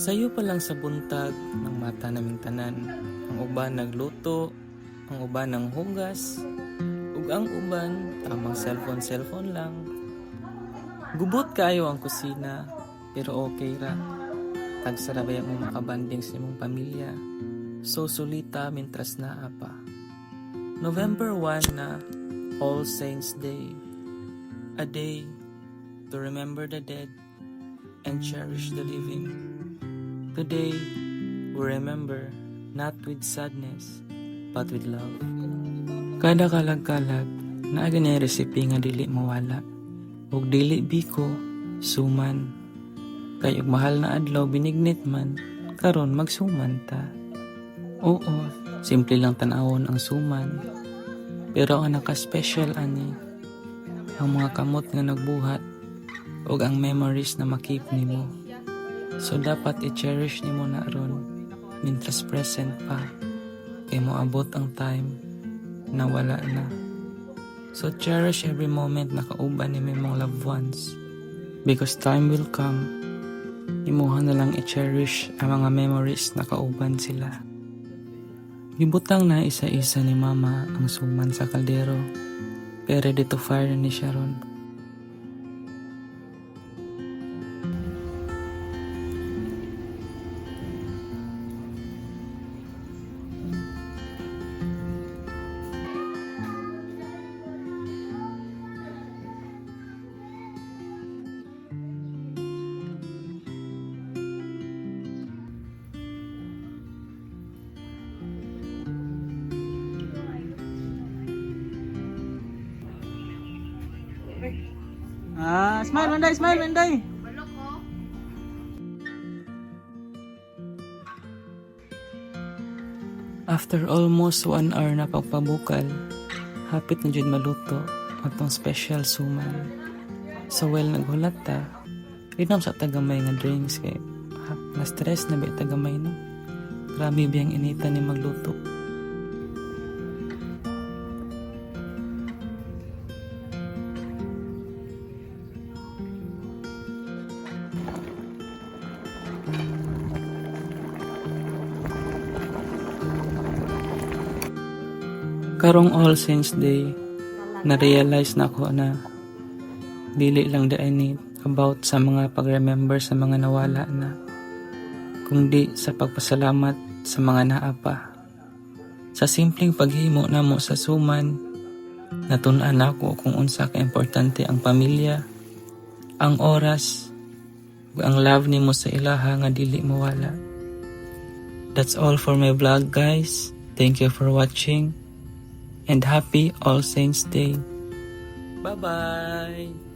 Sayo pa lang sa buntag ng mata naming tanan. Ang uban nagluto, ang uban ng hugas, ug ang uban tamang cellphone lang. Gubot kayo ang kusina, pero okay ra. Tagsarabay ang makabanding sa imong pamilya. So sulita mintras naa pa. November 1 na, All Saints Day. A day to remember the dead and cherish the living. Today, we remember not with sadness, but with love. Kada kalag-kalag, naa gani recipe nga dili mawala. Ug dili biko, suman. Kay ug mahal na adlaw binignit man, karon magsuman ta. Oo, simple lang tanawon ang suman. Pero ang naka-special ani, ang mga kamot nga nagbuhat ug ang memories na makip nimo. So dapat i-cherish nimo na ron mintras present pa kay moabot ang time na wala na. So cherish every moment na kauban ni mong loved ones because time will come imuha na lang i-cherish ang mga memories na kauban sila. Gibutang na isa-isa ni mama ang suman sa kaldero kay ready to fire ni Sharon. Smile Manday. After almost 1 hour na pagpabukal, hapit na jud maluto atong special suman. So while naghulat ta, inom sa tagamay nga drinks kay na stress na ba tagamay no. Grabe biyang inita ni magluto. Karong All Saints Day, na-realize na ako na dili lang ini about sa mga pag-remember sa mga nawala na, kundi sa pagpasalamat sa mga naapa. Sa simpleng paghimo namo sa suman, natun-an ako kung unsa ka importante ang pamilya, ang oras, ug ang love nimo sa ilaha nga dili mawala. That's all for my vlog, guys. Thank you for watching. And happy All Saints Day. Bye-bye!